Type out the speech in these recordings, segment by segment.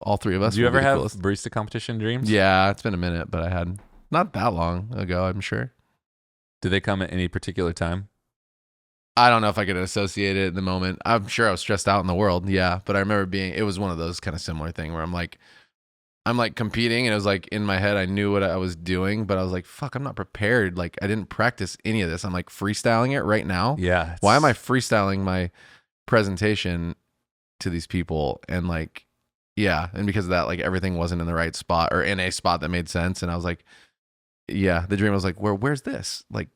all three of us. Do you would be ever the have coolest. barista competition dreams? Yeah, it's been a minute, but I had not that long ago, I'm sure. Do they come at any particular time? I don't know if I could associate it in the moment. I'm sure I was stressed out in the world. Yeah. But I remember it was one of those kind of similar thing where I'm like competing, and it was like in my head, I knew what I was doing, but I was like, fuck, I'm not prepared. Like I didn't practice any of this. I'm like freestyling it right now. Yeah. Why am I freestyling my presentation to these people? And like, yeah. And because of that, like everything wasn't in the right spot or in a spot that made sense. And I was like, yeah, the dream was like, where's this? Like,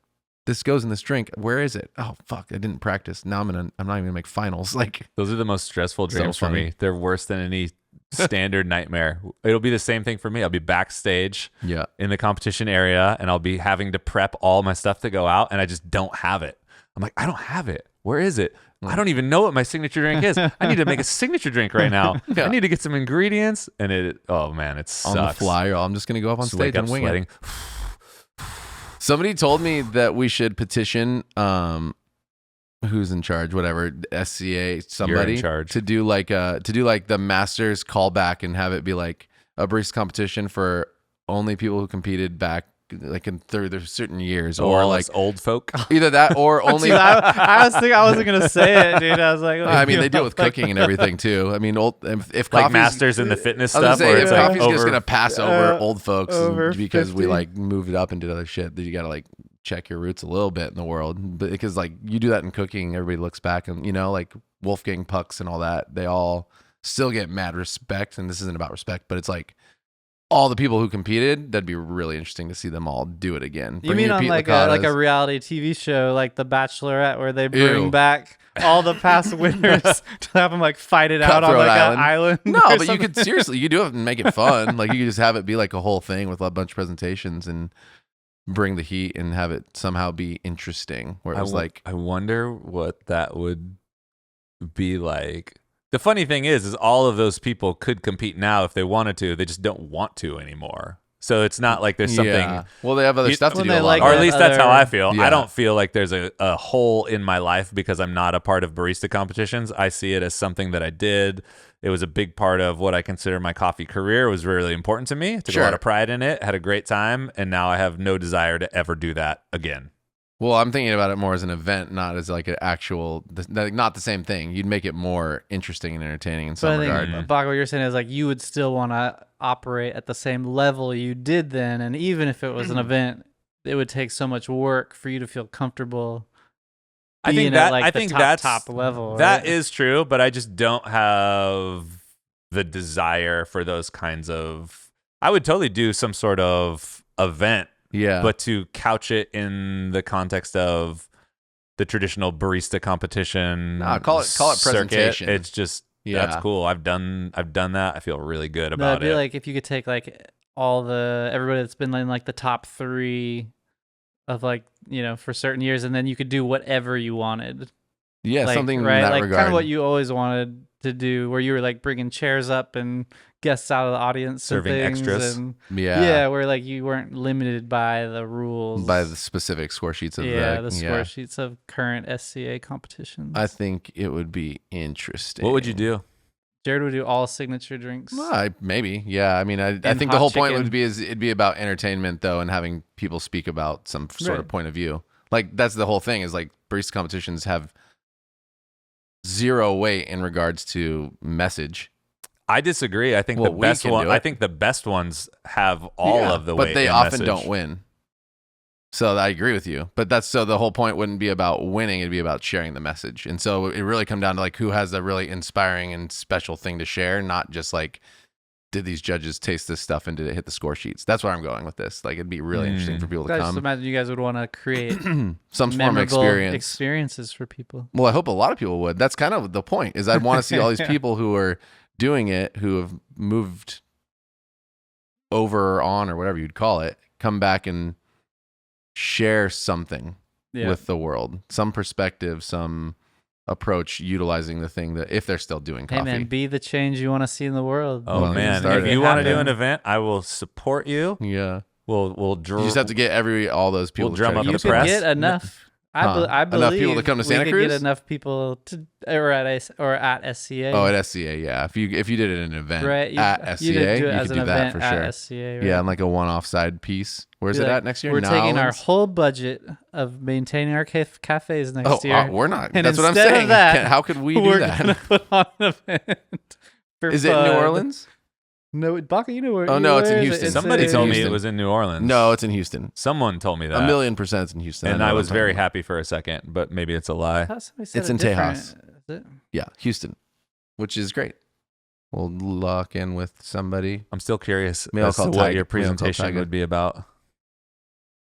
this goes in this drink. Where is it? Oh fuck! I didn't practice. Now I'm not even gonna make finals. Like those are the most stressful dreams for me. They're worse than any standard nightmare. It'll be the same thing for me. I'll be backstage, in the competition area, and I'll be having to prep all my stuff to go out, and I just don't have it. I'm like, I don't have it. Where is it? I don't even know what my signature drink is. I need to make a signature drink right now. I need to get some ingredients, and it sucks. On the fly, or I'm just gonna go up on Just stage wake up and wing sweating. it. Somebody told me that we should petition who's in charge, whatever, SCA, somebody You're in charge. to do like the Masters callback and have it be like a barista competition for only people who competed back like in there's certain years, or like old folk. Either that or only. Dude, I was thinking I wasn't gonna say it, dude. I was like, I mean, they do it with cooking and everything too. I mean, if like coffee's, masters in the fitness I was gonna stuff, say, or if it's like coffee's just gonna pass over old folks over because 50. we like moved it up and did other shit, that you gotta like check your roots a little bit in the world. But because like you do that in cooking, everybody looks back and like Wolfgang Pucks and all that, they all still get mad respect. And this isn't about respect, but it's like all the people who competed, that'd be really interesting to see them all do it again. You mean on like a reality TV show like The Bachelorette, where they bring back all the past winners to have them like fight it out on like an island? No, but you could seriously, you do it and make it fun. Like you could just have it be like a whole thing with a bunch of presentations and bring the heat and have it somehow be interesting. Where it was like, I wonder what that would be like. The funny thing is all of those people could compete now if they wanted to. They just don't want to anymore. So it's not like there's something. Yeah. Well, they have other stuff to do. Or at least that's how I feel. Yeah. I don't feel like there's a hole in my life because I'm not a part of barista competitions. I see it as something that I did. It was a big part of what I consider my coffee career. It was really important to me. Took a lot of pride in it. Had a great time. And now I have no desire to ever do that again. Well, I'm thinking about it more as an event, not as like an actual, not the same thing. You'd make it more interesting and entertaining in some regard. Baca, what you're saying is like you would still want to operate at the same level you did then, and even if it was an event, it would take so much work for you to feel comfortable. I think that's top level. That is true, but I just don't have the desire for those kinds of. I would totally do some sort of event. Yeah. But to couch it in the context of the traditional barista competition, call it presentation. It's just that's cool. I've done that. I feel really good about it'd be like if you could take like everybody that's been in like the top 3 of like, for certain years, and then you could do whatever you wanted. Yeah, like, something right, in that like regard. Kind of what you always wanted to do, where you were like bringing chairs up and guests out of the audience, serving and extras, and, where like you weren't limited by the rules, by the specific score sheets of the score sheets of current SCA competitions. I think it would be interesting. What would you do? Jared would do all signature drinks. Maybe, yeah. I mean, I think the whole point would be it'd be about entertainment though, and having people speak about some sort of point of view. Like that's the whole thing. Is like barista competitions have zero weight in regards to message. I disagree. I think the best ones have all of the weight. But they often don't win. So I agree with you. But the whole point wouldn't be about winning, it'd be about sharing the message. And so it really come down to like who has the really inspiring and special thing to share, not just like did these judges taste this stuff and did it hit the score sheets? That's where I'm going with this. Like it'd be really interesting for people to come. I just imagine you guys would want to create some form of experiences for people. Well, I hope a lot of people would. That's kind of the point. Is I'd want to see all these people who are doing it, who have moved over or on or whatever you'd call it, come back and share something with the world, some perspective, some approach, utilizing the thing that if they're still doing coffee. Hey man, be the change you want to see in the world. Oh man, if you want to do an event, I will support you. Yeah, we'll you just have to get all those people. We'll drum up you the press. Get enough I believe enough people to come to Santa we could Cruz. get enough people to or at SCA. Oh, at SCA, yeah. If you did it in an event right, at SCA, you could do it you as could an do that event for at sure. SCA, right? Yeah, and like a one-off side piece. Where's it at next year? We're taking our Nowlands? whole budget of maintaining our cafes next year. We're not. And That's what I'm instead of saying. that, How could we do we're that? gonna put on an event. Is it in New fun. Orleans? No, Baca, you know where? Oh, no, it's in where is Houston. it? Somebody told me it Houston. was in New Orleans. No, it's in Houston. Someone told me that. 1,000,000% it's in Houston. And know I what was I'm very talking about. happy for a second, but maybe it's a lie. I thought somebody said It's it in different. Tejas. Is it? Yeah, Houston, which is great. We'll lock in with somebody. I'm still curious Maybe I'll as to call what Tiger. your Maybe I'll call presentation Tiger. would be about.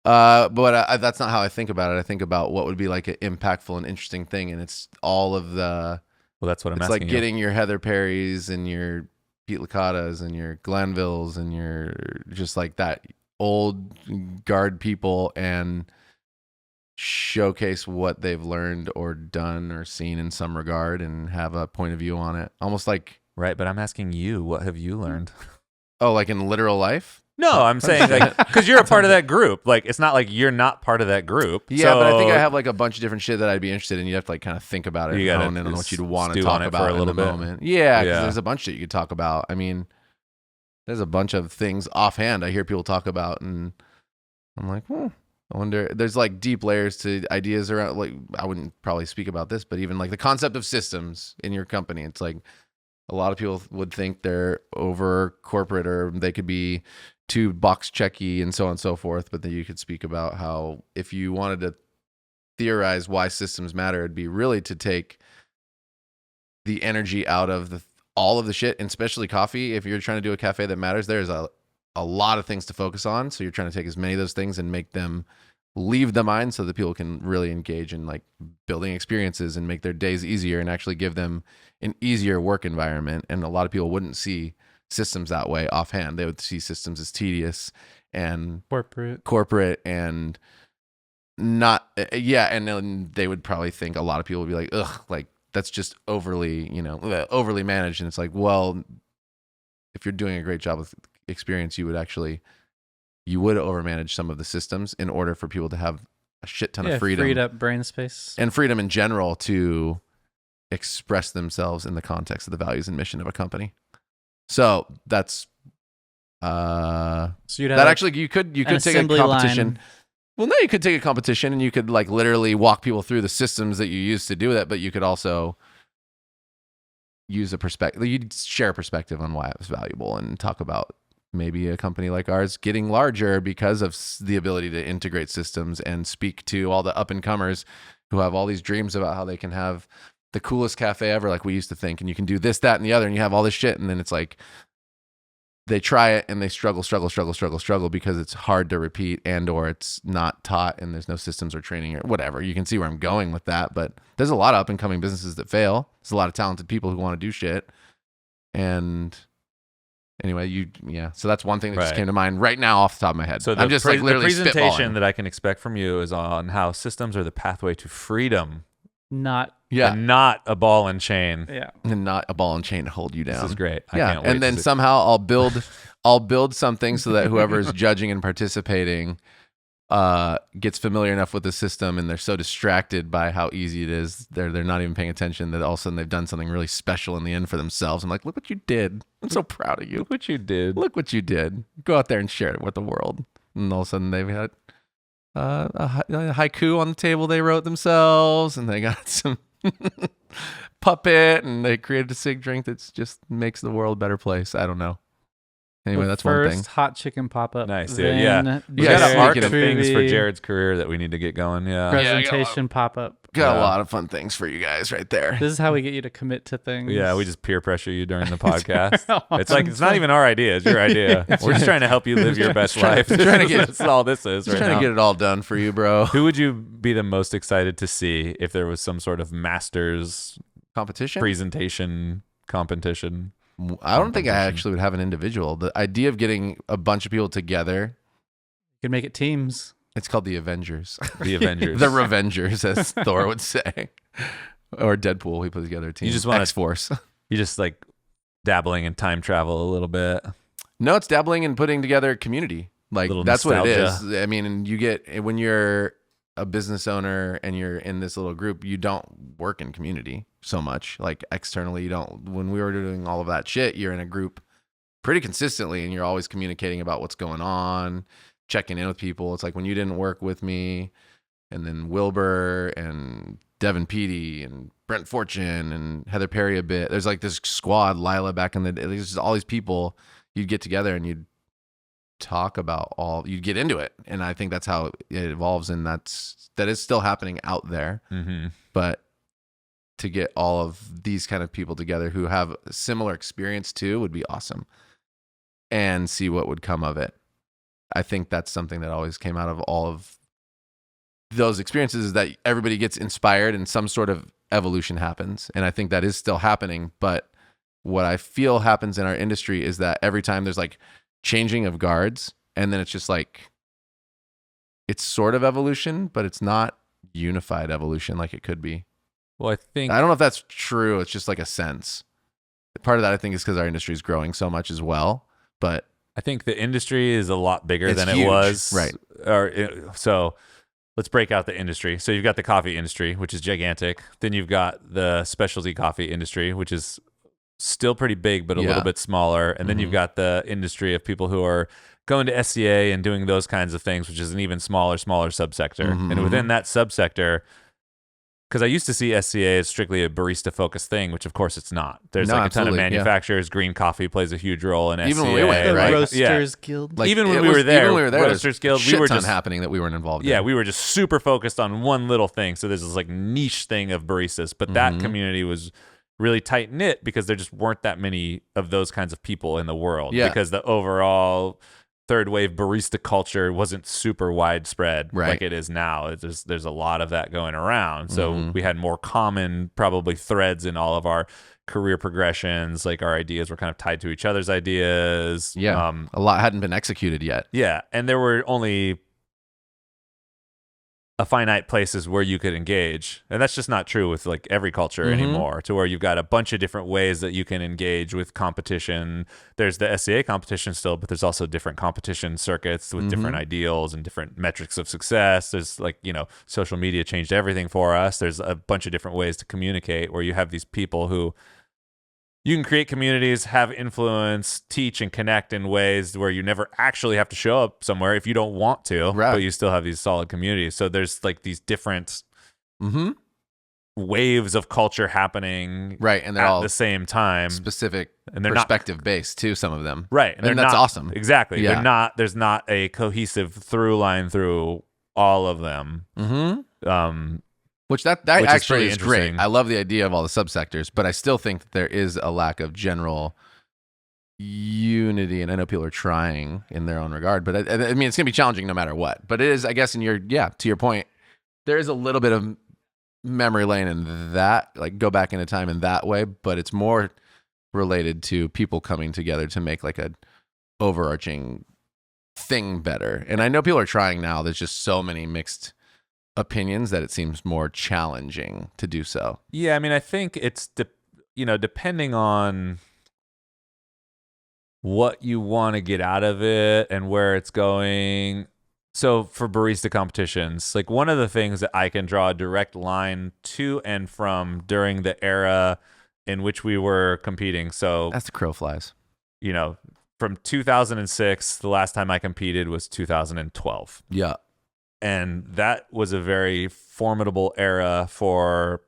But that's not how I think about it. I think about what would be like an impactful and interesting thing, and it's all of the. Well, that's what I'm It's asking like getting your Heather Perrys and your Pete Licatas and your Glenvilles and your just like that old guard people and showcase what they've learned or done or seen in some regard and have a point of view on it. Almost like Right, but I'm asking you, what have you learned? like in literal life. No, I'm saying like because you're a part of that group. Like it's not like you're not part of that group. Yeah, so but I think I have like a bunch of different shit that I'd be interested in. You'd have to like kind of think about it, You and gotta hone in on what you'd want to stew talk on it about for a in the little bit. moment. Yeah, because Yeah. there's a bunch that you could talk about. I mean, there's a bunch of things offhand I hear people talk about, and I'm like, I wonder. There's like deep layers to ideas around. Like I wouldn't probably speak about this, but even like the concept of systems in your company, it's like a lot of people would think they're over corporate or they could be too box checky and so on and so forth. But then you could speak about how if you wanted to theorize why systems matter, it'd be really to take the energy out of all of the shit, and especially coffee. If you're trying to do a cafe that matters, there's a lot of things to focus on. So you're trying to take as many of those things and make them leave the mind so that people can really engage in like building experiences and make their days easier and actually give them an easier work environment. And a lot of people wouldn't see systems that way offhand. They would see systems as tedious and corporate and not, and then they would probably think, a lot of people would be like, ugh, like that's just overly managed. And it's like, well, if you're doing a great job with experience, you would overmanage some of the systems in order for people to have a shit ton of freedom, freed up brain space, and freedom in general to express themselves in the context of the values and mission of a company. So that's so you'd have that actually you could take a competition. Line. Well, no, you could take a competition and you could like literally walk people through the systems that you use to do that, but you could also use a perspective. You'd share a perspective on why it was valuable and talk about maybe a company like ours getting larger because of the ability to integrate systems and speak to all the up and comers who have all these dreams about how they can have the coolest cafe ever, like we used to think, and you can do this, that, and the other, and you have all this shit, and then it's like they try it and they struggle because it's hard to repeat and or it's not taught and there's no systems or training or whatever. You can see where I'm going with that, but there's a lot of up and coming businesses that fail. There's a lot of talented people who want to do shit. And anyway, so that's one thing that just came to mind right now off the top of my head. So I'm just like literally the presentation spitballing. that I can expect from you is on how systems are the pathway to freedom. Not and not a ball and chain. Yeah. And not a ball and chain to hold you down. This is great. I Yeah. can't wait And then somehow I'll build something so that whoever is judging and participating gets familiar enough with the system, and they're so distracted by how easy it is, they're not even paying attention, that all of a sudden they've done something really special in the end for themselves. I'm like, look what you did. I'm so proud of you. Look what you did. Look what you did. Go out there and share it with the world. And all of a sudden they've got a haiku on the table they wrote themselves, and they got some puppet, and they created a sig drink that just makes the world a better place. I don't know. Anyway, that's one thing. First hot chicken pop-up. Nice, dude. Yeah. We got an arc of things for Jared's career that we need to get going. Yeah. Presentation pop-up. Got a lot of fun things for you guys right there. This is how we get you to commit to things. Yeah, we just peer pressure you during the podcast. It's not even our idea. It's your idea. We're just trying to help you live your best life. That's all this is right now. Trying to get it all done for you, bro. Who would you be the most excited to see if there was some sort of master's competition presentation competition? I don't think I actually would have an individual. The idea of getting a bunch of people together. You could make it teams. It's called the Avengers. The Avengers. The Revengers, as Thor would say. Or Deadpool, he put together a team. You just want X-Force. You just like dabbling in time travel a little bit. No, it's dabbling in putting together a community. Like that's nostalgia. What it is. I mean, and you get when you're a business owner and you're in this little group, you don't work in community so much. Like externally, you don't. When we were doing all of that shit, you're in a group pretty consistently and you're always communicating about what's going on, checking in with people. It's like when you didn't work with me, and then Wilbur and Devin Peaty and Brent Fortune and Heather Perry a bit. There's like this squad, Lila back in the day. There's just all these people. You'd get together and you'd talk about you'd get into it. And I think that's how it evolves. And that is still happening out there. Mm-hmm. But to get all of these kind of people together who have similar experience too would be awesome, and see what would come of it. I think that's something that always came out of all of those experiences, is that everybody gets inspired and some sort of evolution happens. And I think that is still happening. But what I feel happens in our industry is that every time there's like changing of guards, and then it's just like, it's sort of evolution, but it's not unified evolution like it could be. Well, I don't know if that's true. It's just like a sense. Part of that I think is because our industry is growing so much as well. But I think the industry is a lot bigger than huge. It was. Right. So let's break out the industry. So you've got the coffee industry, which is gigantic. Then you've got the specialty coffee industry, which is still pretty big, but a little bit smaller. And then you've got the industry of people who are going to SCA and doing those kinds of things, which is an even smaller subsector. And within that subsector, because I used to see SCA as strictly a barista focused thing, which of course it's not. There's like a ton of manufacturers. Green coffee plays a huge role in SCA. Even when we went, the right? Roasters Guild. Like, even when we were there, Roasters Guild, we were just happening that we weren't involved in. Yeah, we were just super focused on one little thing. So there's this like niche thing of baristas, but that community was really tight knit because there just weren't that many of those kinds of people in the world. Yeah. Because the overall third wave barista culture wasn't super widespread like it is now. There's a lot of that going around. So we had more common probably threads in all of our career progressions. Like our ideas were kind of tied to each other's ideas. Yeah. A lot hadn't been executed yet. Yeah. And there were only a finite places where you could engage. And that's just not true with like every culture anymore, to where you've got a bunch of different ways that you can engage with competition. There's the SCA competition still, but there's also different competition circuits with different ideals and different metrics of success. There's like, social media changed everything for us. There's a bunch of different ways to communicate where you have these people who you can create communities, have influence, teach, and connect in ways where you never actually have to show up somewhere if you don't want to, but you still have these solid communities. So there's like these different waves of culture happening and they're at all the same time. Specific and they're perspective based too, some of them. Right. And that's awesome. Exactly. Yeah. There's not a cohesive through line through all of them. Which actually is great. I love the idea of all the subsectors, but I still think that there is a lack of general unity, and I know people are trying in their own regard, but I mean, it's going to be challenging no matter what. But it is, I guess, to your point, there is a little bit of memory lane in that, like go back into time in that way, but it's more related to people coming together to make like a overarching thing better. And I know people are trying now. There's just so many mixed opinions that it seems more challenging to do so. Yeah, I mean, I think it's depending on what you want to get out of it and where it's going. So for barista competitions, like one of the things that I can draw a direct line to and from during the era in which we were competing. So that's the crow flies. From 2006, the last time I competed was 2012. Yeah. And that was a very formidable era for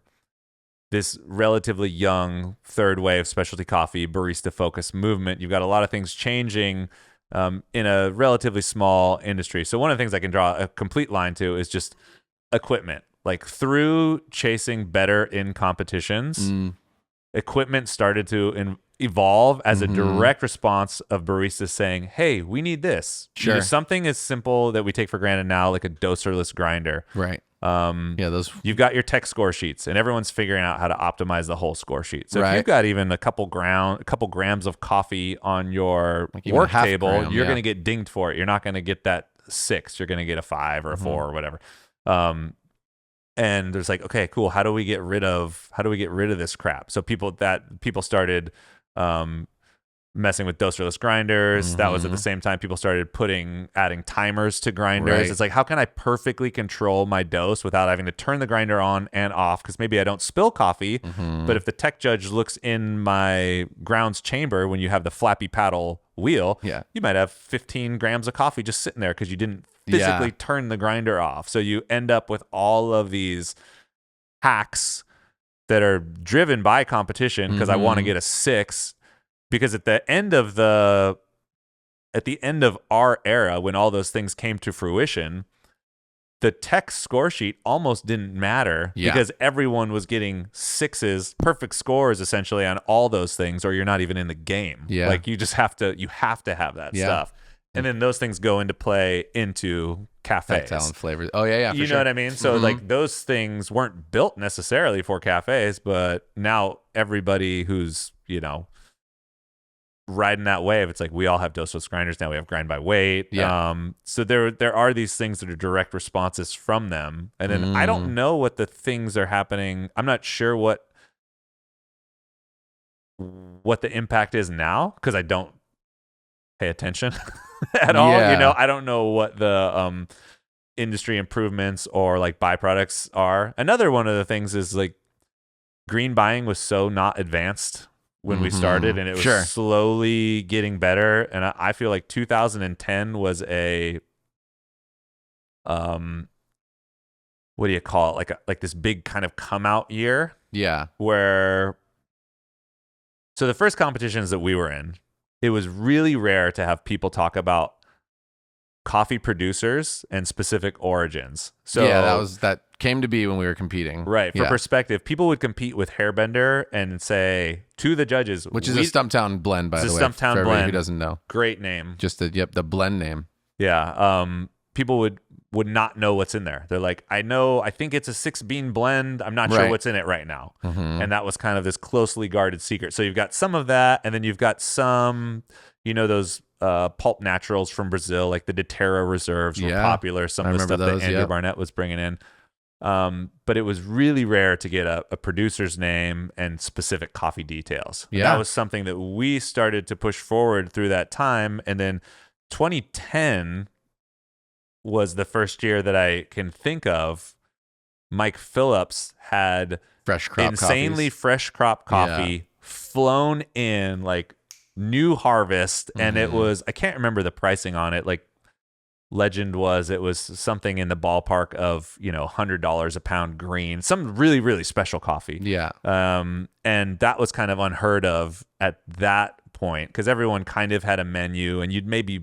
this relatively young third wave specialty coffee barista focused movement. You've got a lot of things changing in a relatively small industry. So one of the things I can draw a complete line to is just equipment. Like through chasing better in competitions, equipment started to evolve as a direct response of baristas saying, hey, we need this. Sure. Something as simple that we take for granted now, like a doserless grinder. Right. You've got your tech score sheets, and everyone's figuring out how to optimize the whole score sheet. So if you've got even a couple grams of coffee on your work table, you're going to get dinged for it. You're not going to get that 6. You're going to get a 5 or a 4 or whatever. And there's like, okay, cool. How do we get rid of this crap? So people started messing with doserless grinders. That was at the same time people started adding timers to grinders. Right. It's like, how can I perfectly control my dose without having to turn the grinder on and off? Because maybe I don't spill coffee, but if the tech judge looks in my grounds chamber when you have the flappy paddle wheel, you might have 15 grams of coffee just sitting there because you didn't physically turn the grinder off. So you end up with all of these hacks that are driven by competition because I want to get a 6. Because at the end of our era, when all those things came to fruition, the tech score sheet almost didn't matter because everyone was getting 6s, perfect scores essentially on all those things, or you're not even in the game. Yeah. Like you have to have that stuff. And then those things go into play into cafes. Tactile and flavors. Oh yeah, you know what I mean? So like those things weren't built necessarily for cafes, but now everybody who's, riding that wave, it's like we all have doseless grinders now. We have grind by weight. So there are these things that are direct responses from them. And then I don't know what the things are happening. I'm not sure what the impact is now because I don't pay attention at all. I don't know what the industry improvements or like byproducts are. Another one of the things is like green buying was so not advanced when we started, and it was slowly getting better. And I feel like 2010 was a what do you call it? Like this big kind of come out year. Yeah. So the first competitions that we were in, it was really rare to have people talk about coffee producers and specific origins. So that came to be when we were competing. Right. For perspective, people would compete with Hairbender and say to the judges, which is a Stumptown blend, by the way. It's a Stumptown for blend. Who doesn't know? Great name. Just the blend name. Yeah. People would not know what's in there. They're like, I think it's a 6-bean blend. I'm not sure what's in it right now. And that was kind of this closely guarded secret. So you've got some of that, and then you've got some, those pulp naturals from Brazil, like the Deterra reserves were popular. Some of the stuff that Andrew Barnett was bringing in. But it was really rare to get a producer's name and specific coffee details. And that was something that we started to push forward through that time. And then 2010 was the first year that I can think of. Mike Phillips had insanely fresh crop coffee flown in, like new harvest, and it was, I can't remember the pricing on it. Like legend was, it was something in the ballpark of $100 a pound green, some really, really special coffee. And that was kind of unheard of at that point because everyone kind of had a menu, and you'd maybe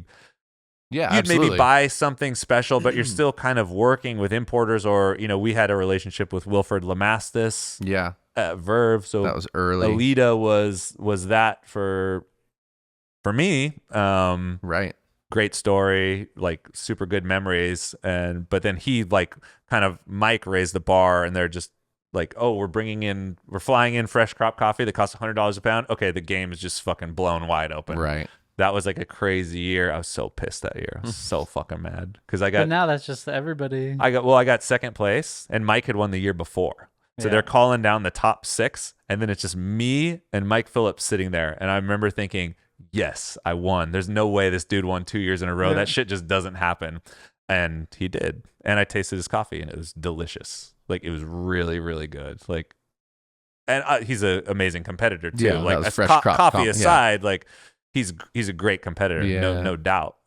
buy something special, but you're still kind of working with importers, or we had a relationship with Wilfred Lamastis at Verve, so that was early. Alita was that for me. Right. Great story, like super good memories. But then he like kind of Mike raised the bar, and they're just like, oh, we're flying in fresh crop coffee that costs $100 a pound. Okay, the game is just fucking blown wide open. Right. That was like a crazy year. I was so pissed that year. I was so fucking mad because But now that's just everybody. I got second place, and Mike had won the year before. So they're calling down the top 6, and then it's just me and Mike Phillips sitting there. And I remember thinking, yes, I won. There's no way this dude won 2 years in a row. That shit just doesn't happen. And he did. And I tasted his coffee, and it was delicious. Like, it was really, really good. Like, and he's an amazing competitor too. Yeah, like, fresh coffee aside, like he's a great competitor, no doubt.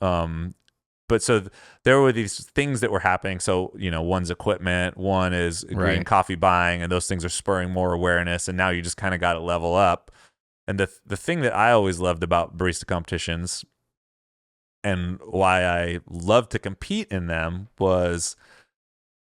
But so there were these things that were happening. So, one's equipment, one is green coffee buying, and those things are spurring more awareness. And now you just kind of got to level up. And the thing that I always loved about barista competitions and why I loved to compete in them was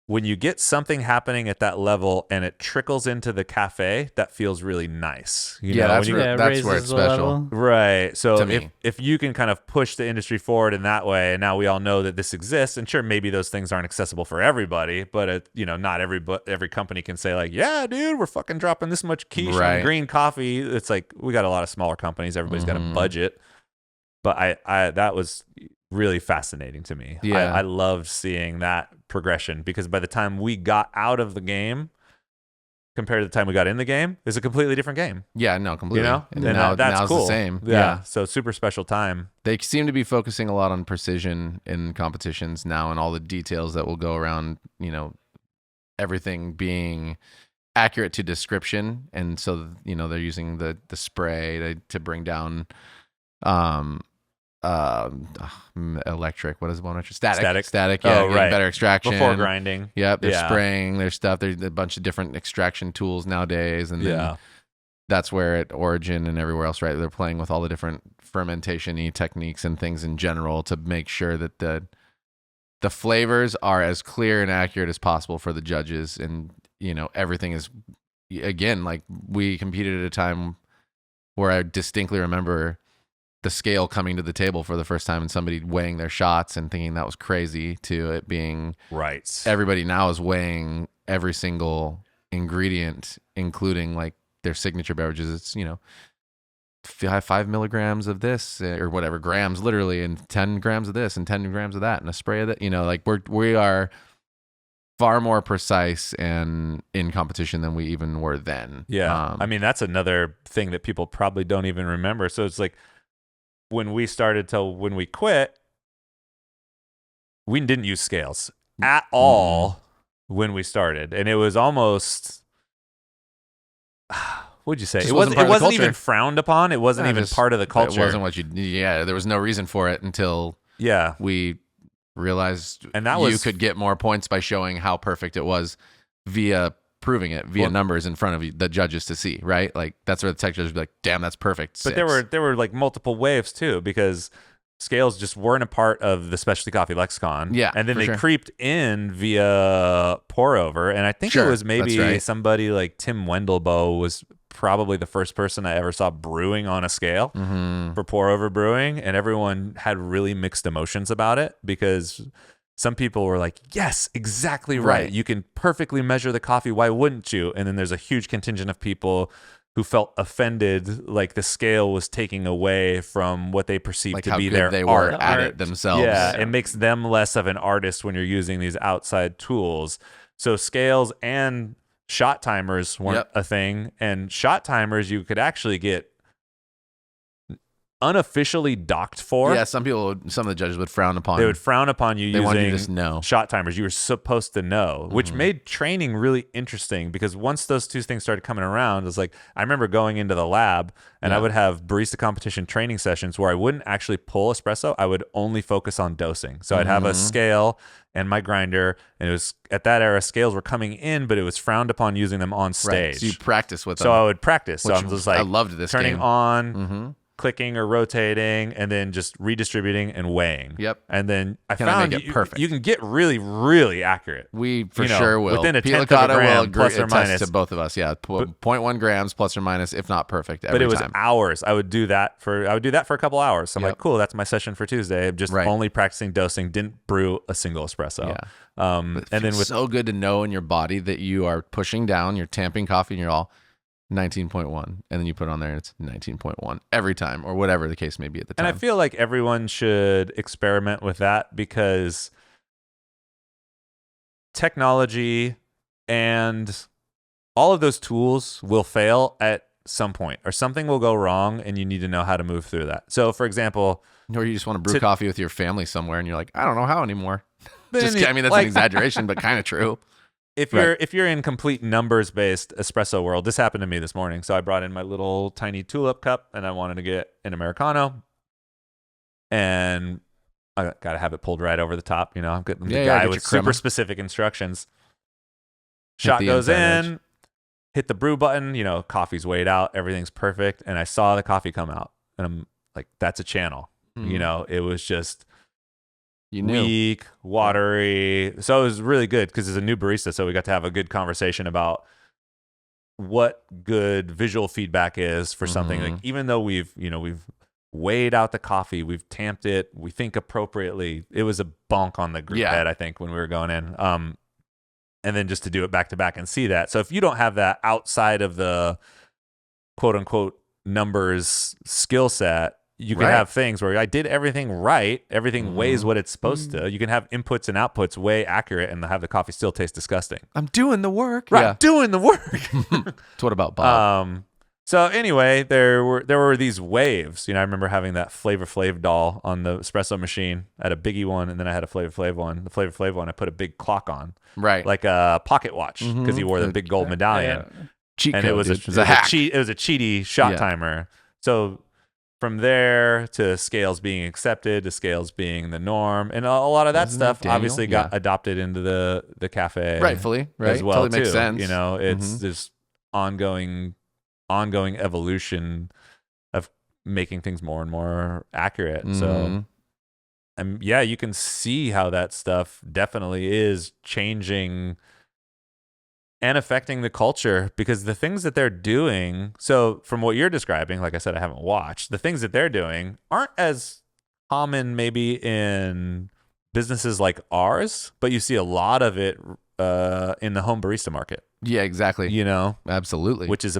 when you get something happening at that level and it trickles into the cafe, that feels really nice. That's where it's special. Right. So if you can kind of push the industry forward in that way, and now we all know that this exists, and sure, maybe those things aren't accessible for everybody, but not every company can say like, yeah, dude, we're fucking dropping this much quiche on green coffee. It's like, we got a lot of smaller companies. Everybody's got a budget. But I that was really fascinating to me. I loved seeing that progression, because by the time we got out of the game, compared to the time we got in the game is a completely different game. Yeah, no, completely. You know, and now that's now's cool. the same. Yeah, so super special time. They seem to be focusing a lot on precision in competitions now, and all the details that will go around. You know, everything being accurate to description, and so they're using the spray to bring down electric. What is one? Static. Yeah, right. Better extraction Before grinding. Yep, they're spraying their stuff. There's a bunch of different extraction tools nowadays, and then that's where at Origin and everywhere else, right? They're playing with all the different fermentation-y techniques and things in general to make sure that the flavors are as clear and accurate as possible for the judges, and everything is, again, like we competed at a time where I distinctly remember the scale coming to the table for the first time and somebody weighing their shots and thinking that was crazy, to it being right. Everybody now is weighing every single ingredient, including like their signature beverages. It's 5 milligrams of this or whatever grams literally, and 10 grams of this and 10 grams of that and a spray of that. Like we are far more precise and in competition than we even were then. Yeah. I mean, that's another thing that people probably don't even remember. So it's like, when we started till when we quit, we didn't use scales at all when we started. And it was almost, what'd you say? It wasn't even frowned upon. It wasn't even part of the culture. It wasn't there was no reason for it until we realized and you could get more points by showing how perfect it was via proving it via numbers in front of the judges to see, right? Like that's where the tech judges would be like, damn, that's perfect. But there were like multiple waves too, because scales just weren't a part of the specialty coffee lexicon. Yeah. And then they creeped in via pour over. And I think it was maybe somebody like Tim Wendelboe was probably the first person I ever saw brewing on a scale for pour over brewing. And everyone had really mixed emotions about it, because some people were like, yes, exactly right. You can perfectly measure the coffee. Why wouldn't you? And then there's a huge contingent of people who felt offended, like the scale was taking away from what they perceived to be their they art. Were at it themselves. Yeah, it makes them less of an artist when you're using these outside tools. So scales and shot timers weren't a thing. And shot timers you could actually get unofficially docked for. Yeah, some of the judges would frown upon. They would frown upon you using wanted you to just know. Shot timers. You were supposed to know, which made training really interesting, because once those two things started coming around, it was like, I remember going into the lab and I would have barista competition training sessions where I wouldn't actually pull espresso. I would only focus on dosing. So I'd have a scale and my grinder, and it was at that era, scales were coming in, but it was frowned upon using them on stage. Right. So you practice with them. So I would practice. So I'm just like, I loved this turning game. on, clicking or rotating, and then just redistributing and weighing. Yep. And then I Can found make it perfect? You can get really, really accurate. We sure will. Within a tenth of a gram, plus or minus. To both of us, yeah. 0.1 grams plus or minus, if not perfect, every But it was time. hours. I would do that for a couple hours. So I'm like, cool, that's my session for Tuesday. I'm just only practicing dosing, didn't brew a single espresso. Yeah. And then so good to know in your body that you are pushing down, you're tamping coffee, and you're all 19.1, and then you put it on there and it's 19.1 every time, or whatever the case may be at the time. And I feel like everyone should experiment with that, because technology and all of those tools will fail at some point, or something will go wrong and you need to know how to move through that. So for example, or you just want to brew coffee with your family somewhere and you're like, I don't know how anymore. That's an exaggeration, but kind of true. If you're in complete numbers based espresso world, this happened to me this morning. So I brought in my little tiny tulip cup and I wanted to get an Americano, and I got to have it pulled right over the top. I'm getting the guy with super specific instructions. Shot goes in, hit the brew button, coffee's weighed out, everything's perfect. And I saw the coffee come out and I'm like, that's a channel. It was just weak, watery. So it was really good, because it's a new barista. So we got to have a good conversation about what good visual feedback is for something. Like, even though we've weighed out the coffee, we've tamped it, we think appropriately. It was a bonk on the group bed, I think, when we were going in. And then just to do it back to back and see that. So if you don't have that outside of the quote unquote numbers skill set, you can have things where I did everything right. Everything weighs what it's supposed to. You can have inputs and outputs way accurate and have the coffee still taste disgusting. I'm doing the work. Right. Yeah. Doing the work. So what about Bob? So anyway, there were these waves. I remember having that Flavor Flav doll on the espresso machine. I had a Biggie one, and then I had a Flavor Flav one. The Flavor Flav one, I put a big clock on, right, like a pocket watch, because he wore the big gold medallion. Cheat and code, it was a hack. It was a cheaty shot timer. So from there to scales being accepted, to scales being the norm, and a lot of that stuff obviously got adopted into the cafe, rightfully, right? As well, totally makes sense. It's this ongoing evolution of making things more and more accurate. So, you can see how that stuff definitely is changing and affecting the culture, because the things that they're doing, so from what you're describing, like I said, I haven't watched, the things that they're doing aren't as common maybe in businesses like ours, but you see a lot of it in the home barista market. Yeah, exactly. Absolutely. Which is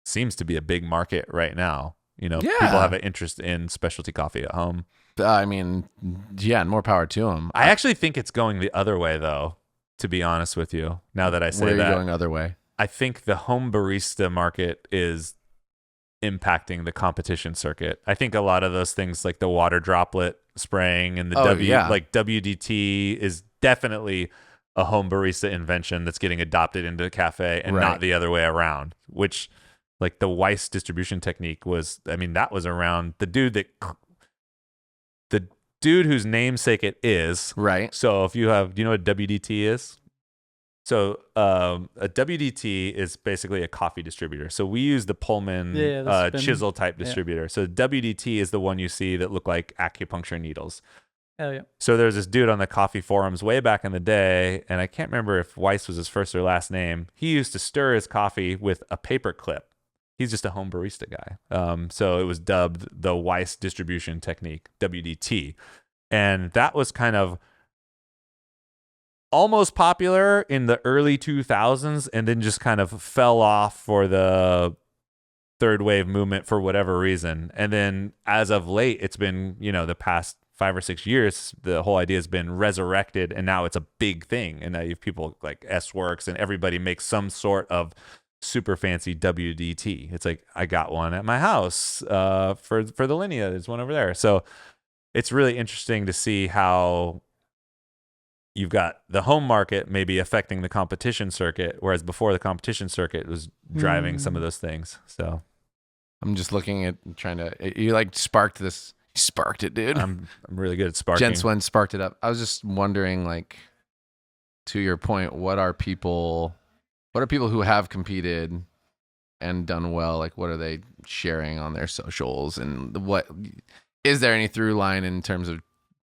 seems to be a big market right now. People have an interest in specialty coffee at home. I mean, and more power to them. I actually think it's going the other way, though, to be honest with you, now that I say that. Where are you going other way? I think the home barista market is impacting the competition circuit. I think a lot of those things like the water droplet spraying and the like WDT is definitely a home barista invention that's getting adopted into the cafe and not the other way around, which like the Weiss distribution technique was, that was around the dude whose namesake it is. Right. So if you have, do you know what WDT is? So a WDT is basically a coffee distributor. So we use the Pullman chisel type distributor. So WDT is the one you see that look like acupuncture needles. Hell yeah. So there's this dude on the coffee forums way back in the day, and I can't remember if Weiss was his first or last name. He used to stir his coffee with a paper clip. He's just a home barista guy. So it was dubbed the Weiss distribution technique, WDT. And that was kind of almost popular in the early 2000s and then just kind of fell off for the third wave movement for whatever reason. And then as of late, it's been, the past 5 or 6 years, the whole idea has been resurrected, and now it's a big thing. And now you have people like S-Works, and everybody makes some sort of super fancy WDT. It's like, I got one at my house for the Linea. There's one over there. So it's really interesting to see how you've got the home market maybe affecting the competition circuit, whereas before the competition circuit was driving some of those things. So I'm just looking at trying to, you like sparked it, dude. I'm really good at sparking. Jenswen sparked it up. I was just wondering, like, to your point, what are people who have competed and done well? Like, what are they sharing on their socials, and what is there any through line in terms of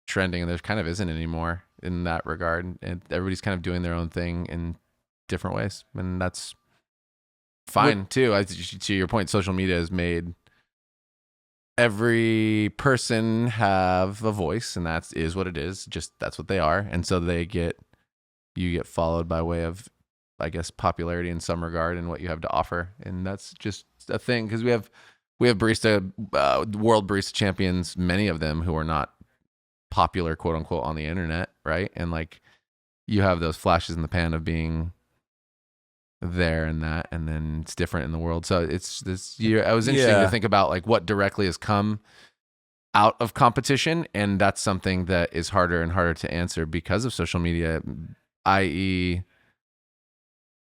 trending? And there kind of isn't anymore in that regard. And everybody's kind of doing their own thing in different ways, and that's fine too. To your point, social media has made every person have a voice, and that is what it is. Just that's what they are, and so you get followed by way of, I guess, popularity in some regard and what you have to offer, and that's just a thing, because we have barista world barista champions, many of them who are not popular, quote unquote, on the internet, right? And like, you have those flashes in the pan of being there and that, and then it's different in the world. So it's this year, I was interesting to think about like what directly has come out of competition, and that's something that is harder and harder to answer because of social media, i.e.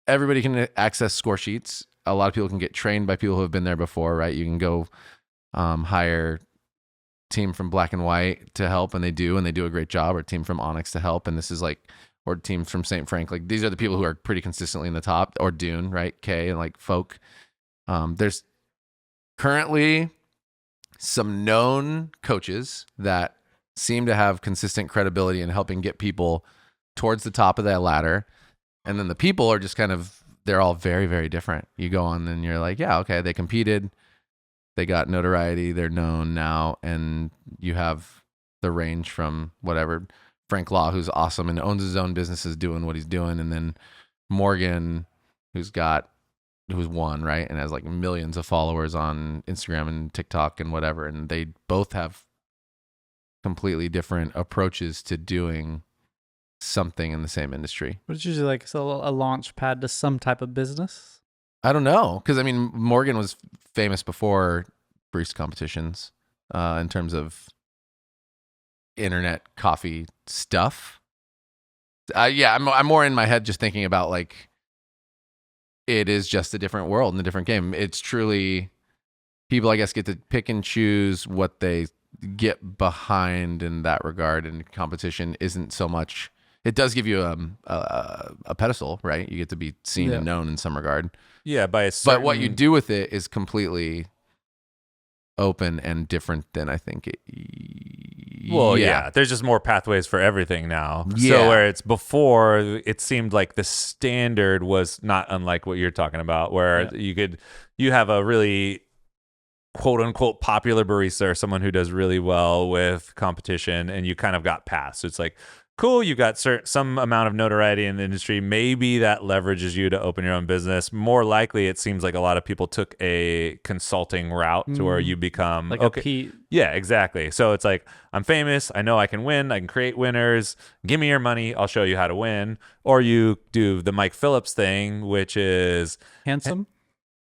everybody can access score sheets. A lot of people can get trained by people who have been there before, right? You can go hire team from Black and White to help, and they do a great job, or team from Onyx to help, and this is like, or teams from St. Frank. Like, these are the people who are pretty consistently in the top, or Dune, right? Kay and like Folk. There's currently some known coaches that seem to have consistent credibility in helping get people towards the top of that ladder. And then the people are just kind of, they're all very, very different. You go on and you're like, yeah, okay, they competed, they got notoriety, they're known now, and you have the range from whatever, Frank Law, who's awesome and owns his own business, is doing what he's doing, and then Morgan, who's got who's one, right, and has like millions of followers on Instagram and TikTok and whatever, and they both have completely different approaches to doing something in the same industry. But it's usually like a launch pad to some type of business. I don't know, because I mean, Morgan was famous before barista competitions in terms of internet coffee stuff. Yeah, I'm more in my head just thinking about like it is just a different world and a different game. It's truly people, I guess, get to pick and choose what they get behind in that regard, and competition isn't so much. It does give you a pedestal, right? You get to be seen and known in some regard. Yeah, but what you do with it is completely open and different than I think it. Well, yeah, there's just more pathways for everything now. Yeah. So where it's before, it seemed like the standard was not unlike what you're talking about, where you have a really quote unquote popular barista or someone who does really well with competition, and you kind of got past. So it's like, cool, you got some amount of notoriety in the industry. Maybe that leverages you to open your own business. More likely, it seems like a lot of people took a consulting route to where you become like a Pete. Yeah, exactly. So it's like, I'm famous. I know I can win. I can create winners. Give me your money. I'll show you how to win. Or you do the Mike Phillips thing, which is handsome.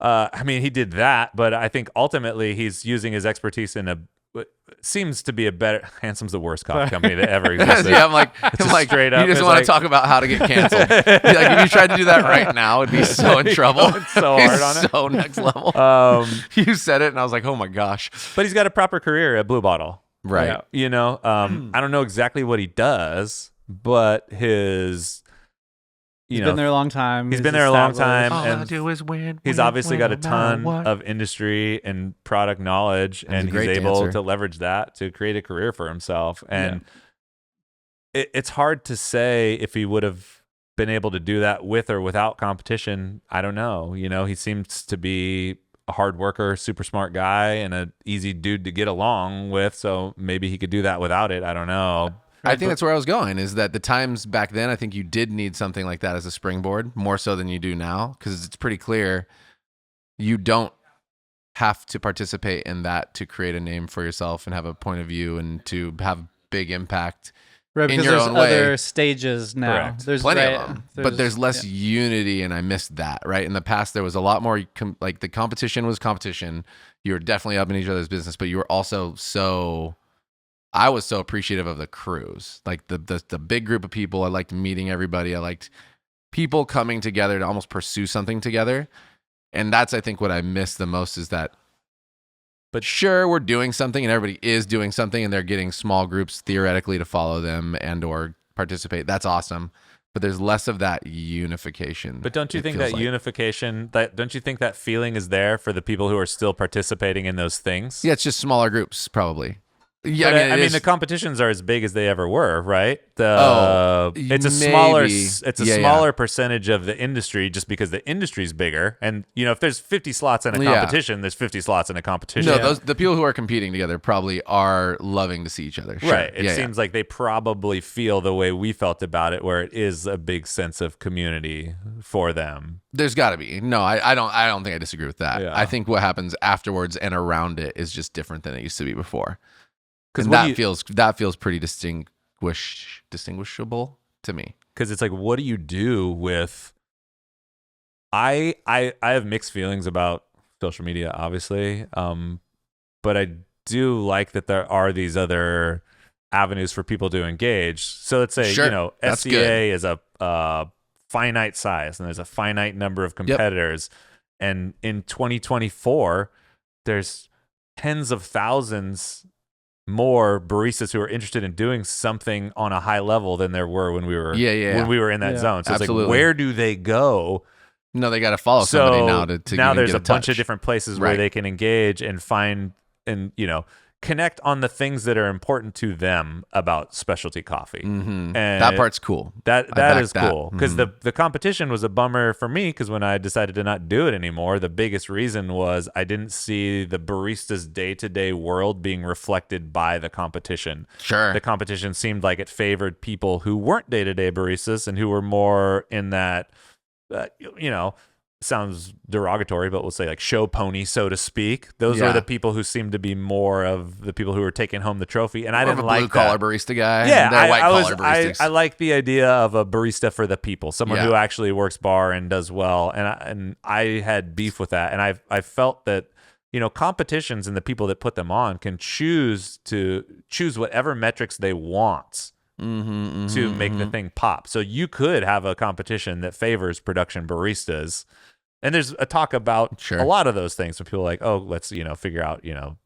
I mean, he did that, but I think ultimately he's using his expertise in seems to be a better. Handsome's the worst coffee company that ever existed. Yeah, I'm like straight up. You just want to talk about how to get canceled. Like if you tried to do that right now, it'd be so in trouble. It's so hard on it. So next level. You said it, and I was like, oh my gosh. But he's got a proper career at Blue Bottle, right? Yeah. You know, I don't know exactly what he does, but his. He's been there a long time. He's been there a long time. All and I do is win. He's obviously got a ton of industry and product knowledge, and he's able to leverage that to create a career for himself. And it's hard to say if he would have been able to do that with or without competition. I don't know. You know, he seems to be a hard worker, super smart guy, and an easy dude to get along with. So maybe he could do that without it. I don't know. I think that's where I was going, is that the times back then, I think you did need something like that as a springboard, more so than you do now, because it's pretty clear you don't have to participate in that to create a name for yourself and have a point of view and to have big impact in your own way. There's other stages now. Correct. There's plenty of them, but there's less unity, and I missed that, right? In the past, there was a lot more, like the competition was competition. You were definitely up in each other's business, but you were also I was so appreciative of the crews, like the big group of people. I liked meeting everybody. I liked people coming together to almost pursue something together. And that's, I think, what I miss the most is that, but sure, we're doing something and everybody is doing something and they're getting small groups theoretically to follow them and or participate. That's awesome. But there's less of that unification. But don't you think that unification, don't you think that feeling is there for the people who are still participating in those things? Yeah, it's just smaller groups, probably. Yeah, I mean, the competitions are as big as they ever were, right? It's a smaller percentage of the industry just because the industry's bigger. And you know, if there's 50 slots in a competition, there's 50 slots in a competition. No, the people who are competing together probably are loving to see each other. Sure. Right. It seems like they probably feel the way we felt about it, where it is a big sense of community for them. There's got to be. No, I don't think I disagree with that. Yeah. I think what happens afterwards and around it is just different than it used to be before. And that feels pretty distinguishable to me. Because it's like, what do you do with? I have mixed feelings about social media, obviously, but I do like that there are these other avenues for people to engage. So let's say SCA is a finite size, and there's a finite number of competitors, and in 2024, there's tens of thousands more baristas who are interested in doing something on a high level than there were when we were when we were in that zone. So it's like, where do they go? No, they got to follow somebody now to now there's a bunch of different places where they can engage and find and connect on the things that are important to them about specialty coffee. Mm-hmm. And that part's cool. That is cool, because the competition was a bummer for me, because when I decided to not do it anymore, the biggest reason was I didn't see the barista's day-to-day world being reflected by the competition. Sure. The competition seemed like it favored people who weren't day-to-day baristas and who were more in that sounds derogatory, but we'll say like show pony, so to speak. Those are the people who seem to be more of the people who are taking home the trophy. And I didn't like blue collar barista guy. Yeah, white collar baristas. I like the idea of a barista for the people, someone who actually works bar and does well. And I had beef with that, and I felt that competitions and the people that put them on can choose whatever metrics they want. To make the thing pop. So you could have a competition that favors production baristas. And there's a talk about a lot of those things when people are like, oh, let's, figure out,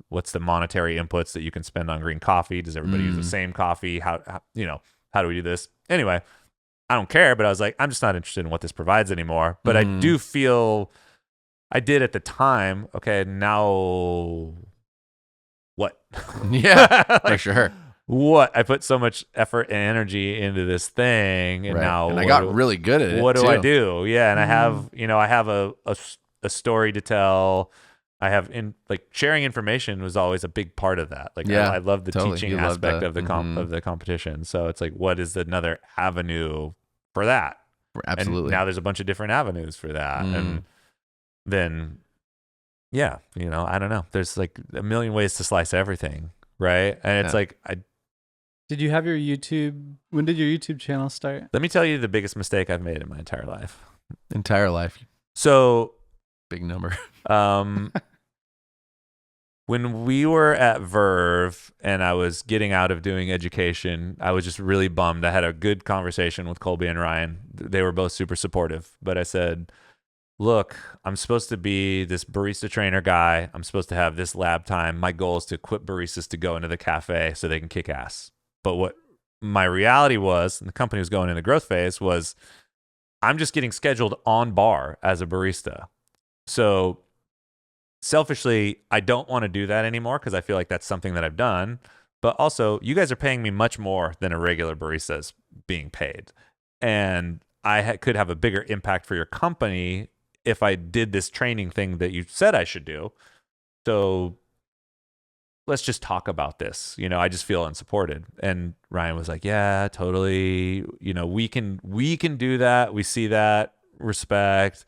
what's the monetary inputs that you can spend on green coffee? Does everybody use the same coffee? How do we do this? Anyway, I don't care, but I was like, I'm just not interested in what this provides anymore. But I do feel I did at the time, okay, now what? Yeah, for sure. What? I put so much effort and energy into this thing, and now I got really good at it. What do I do? Yeah, and I have a story to tell. I have sharing information was always a big part of that. I love the teaching aspect of the of the competition. So it's like, what is another avenue for that? Absolutely. And now there's a bunch of different avenues for that, and then I don't know. There's like a million ways to slice everything, right? And it's like Did you have your YouTube? When did your YouTube channel start? Let me tell you the biggest mistake I've made in my entire life. So big number. When we were at Verve and I was getting out of doing education, I was just really bummed. I had a good conversation with Colby and Ryan. They were both super supportive. But I said, look, I'm supposed to be this barista trainer guy. I'm supposed to have this lab time. My goal is to equip baristas to go into the cafe so they can kick ass. But what my reality was, and the company was going in the growth phase, was I'm just getting scheduled on bar as a barista. So selfishly, I don't want to do that anymore because I feel like that's something that I've done. But also, you guys are paying me much more than a regular barista is being paid. And I could have a bigger impact for your company if I did this training thing that you said I should do. So let's just talk about this. I just feel unsupported. And Ryan was like, yeah, totally. We can do that. We see that. Respect.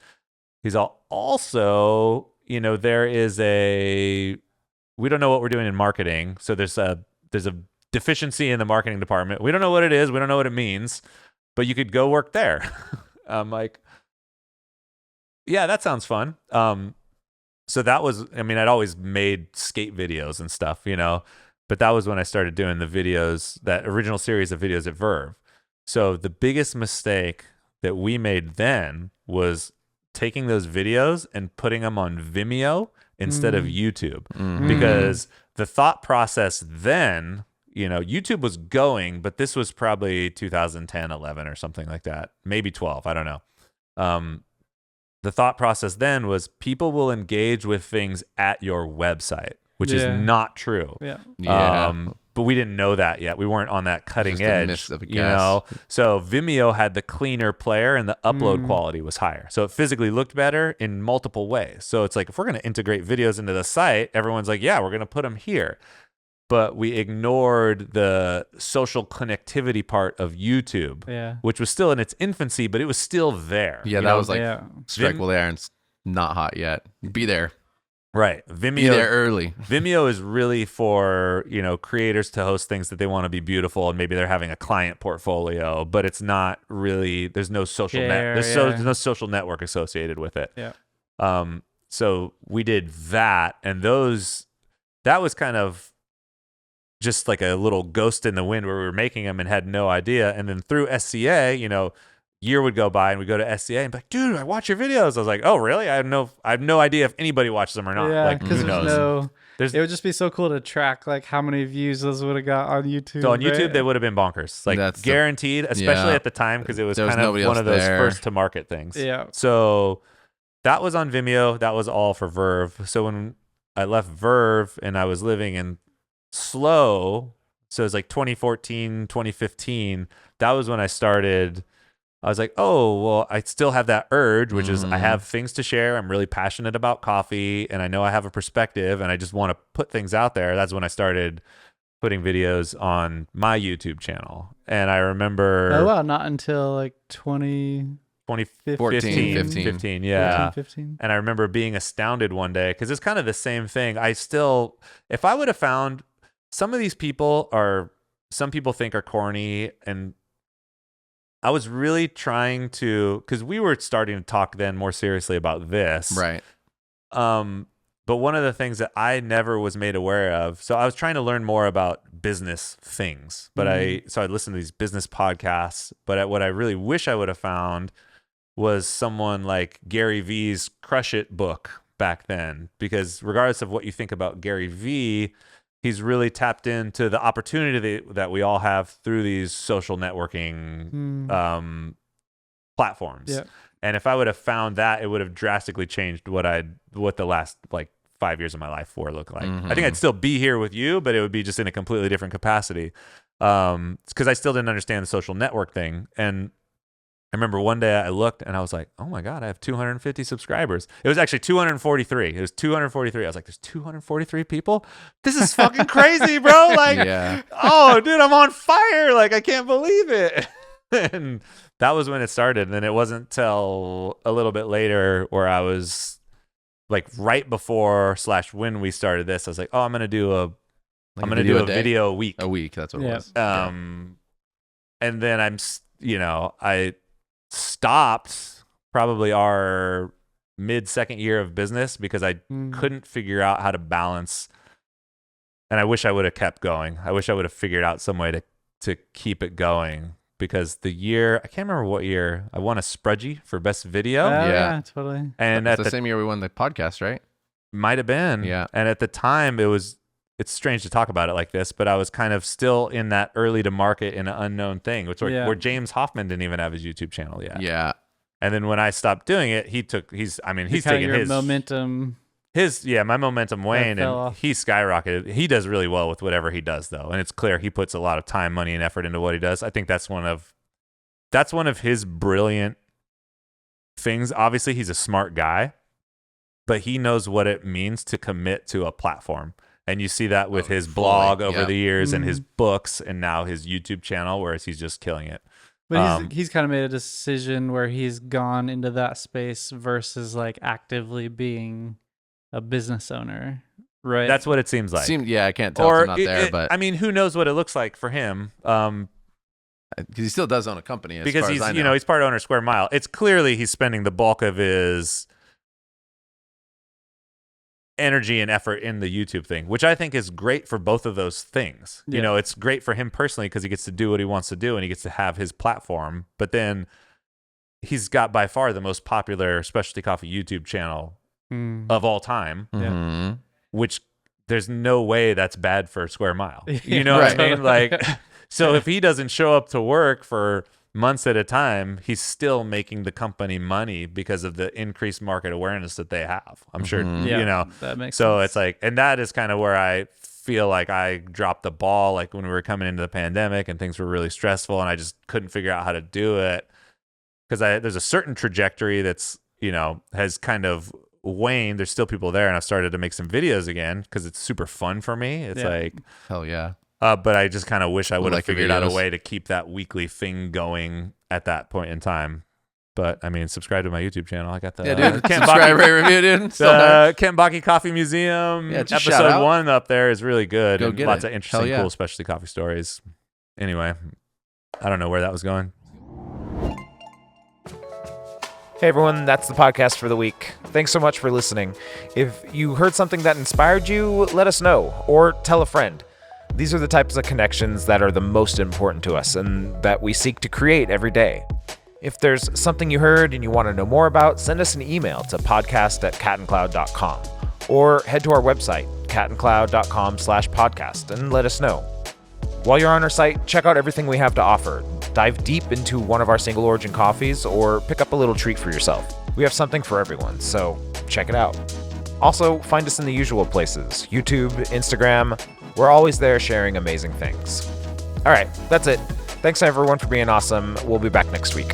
He's also, there is we don't know what we're doing in marketing. So there's a deficiency in the marketing department. We don't know what it is. We don't know what it means, but you could go work there. I'm like, yeah, that sounds fun. So that was, I'd always made skate videos and stuff, but that was when I started doing the videos, that original series of videos at Verve. So the biggest mistake that we made then was taking those videos and putting them on Vimeo instead of YouTube, because the thought process then, YouTube was going, but this was probably 2010, 11 or something like that, maybe 12. I don't know. The thought process then was people will engage with things at your website, which is not true. But we didn't know that yet. We weren't on that cutting edge, So Vimeo had the cleaner player and the upload quality was higher. So it physically looked better in multiple ways. So it's like, if we're going to integrate videos into the site, everyone's like, yeah, we're going to put them here. But we ignored the social connectivity part of YouTube, which was still in its infancy, but it was still there. Yeah, that was like strike while the iron's not hot yet. Be there. Right. Vimeo. Be there early. Vimeo is really for, creators to host things that they want to be beautiful, and maybe they're having a client portfolio, but it's not really, there's no social there's no social network associated with it. Yeah. So we did that, and that was kind of just like a little ghost in the wind where we were making them and had no idea. And then through SCA, year would go by and we'd go to SCA and be like, dude, I watch your videos. I was like, oh, really? I have no idea if anybody watched them or not. Yeah, like, who knows? It would just be so cool to track like how many views those would have got on YouTube. So on YouTube, they would have been bonkers, like that's guaranteed, especially at the time, because it was kind of one of those first to market things. Yeah. So that was on Vimeo. That was all for Verve. So when I left Verve and I was living in SLO, so it was like 2014, 2015, that was when I started. I was like, oh, well, I still have that urge, which is I have things to share. I'm really passionate about coffee, and I know I have a perspective, and I just want to put things out there. That's when I started putting videos on my YouTube channel. And I remember... Oh, wow, not until like 20... 2015, 15, yeah. 14, 15. And I remember being astounded one day because it's kind of the same thing. If I would have found some of these people some people think are corny, and I was really trying to, because we were starting to talk then more seriously about this. Right. But one of the things that I never was made aware of, so I was trying to learn more about business things, but I listened to these business podcasts, but what I really wish I would have found was someone like Gary V's Crush It book back then, because regardless of what you think about Gary V, he's really tapped into the opportunity that we all have through these social networking platforms. Yeah. And if I would have found that, it would have drastically changed what the last like 5 years of my life look like. Mm-hmm. I think I'd still be here with you, but it would be just in a completely different capacity. Because I still didn't understand the social network thing. And I remember one day I looked and I was like, oh my God, I have 250 subscribers. It was actually 243. It was 243. I was like, there's 243 people? This is fucking crazy, bro. Like, oh, dude, I'm on fire. Like, I can't believe it. And that was when it started. And then it wasn't till a little bit later where I was like right before / when we started this, I was like, oh, I'm going to do a video a week. A week. That's what it was. And then I stopped probably our mid-second year of business because I couldn't figure out how to balance. And I wish I would have kept going. I wish I would have figured out some way to keep it going. Because the year, I can't remember what year, I won a Sprudgie for best video. Yeah, totally. And it's the same year we won the podcast, right? Might have been. Yeah. And at the time, it's strange to talk about it like this, but I was kind of still in that early to market in an unknown thing, where James Hoffman didn't even have his YouTube channel yet. Yeah. And then when I stopped doing it, he's taking his momentum. My momentum waned and he skyrocketed. He does really well with whatever he does though. And it's clear he puts a lot of time, money, and effort into what he does. I think that's one of his brilliant things. Obviously he's a smart guy, but he knows what it means to commit to a platform. And you see that with his blog over the years and his books and now his YouTube channel, whereas he's just killing it. But he's kind of made a decision where he's gone into that space versus like actively being a business owner, right? That's what it seems like. I can't tell if I'm not there, but I mean, who knows what it looks like for him? Because he still does own a company. Because he's he's part owner of Square Mile. It's clearly he's spending the bulk of his energy and effort in the YouTube thing, which I think is great for both of those things. Yeah. It's great for him personally because he gets to do what he wants to do and he gets to have his platform. But then he's got by far the most popular specialty coffee YouTube channel of all time, which there's no way that's bad for Square Mile. You know what I mean? Like, so if he doesn't show up to work for months at a time, he's still making the company money because of the increased market awareness that they have. I'm sure, that makes so sense. It's like, and that is kind of where I feel like I dropped the ball, like when we were coming into the pandemic and things were really stressful and I just couldn't figure out how to do it. Because there's a certain trajectory that's, has kind of waned. There's still people there and I've started to make some videos again because it's super fun for me. It's like, hell yeah. But I just kind of wish I would have figured out a videos. way to keep that weekly thing going at that point in time. But I mean, subscribe to my YouTube channel. I got the subscribe, rate, review, dude. Kent Baki Coffee Museum episode 1 up there is really good. Go and get lots it. of interesting, cool specialty coffee stories. Anyway, I don't know where that was going. Hey everyone, that's the podcast for the week. Thanks so much for listening. If you heard something that inspired you, let us know, or tell a friend. These are the types of connections that are the most important to us and that we seek to create every day. If there's something you heard and you want to know more about, send us an email to podcast@catandcloud.com or head to our website, catandcloud.com/podcast, and let us know. While you're on our site, check out everything we have to offer. Dive deep into one of our single origin coffees or pick up a little treat for yourself. We have something for everyone, so check it out. Also, find us in the usual places, YouTube, Instagram. We're always there sharing amazing things. All right, that's it. Thanks everyone for being awesome. We'll be back next week.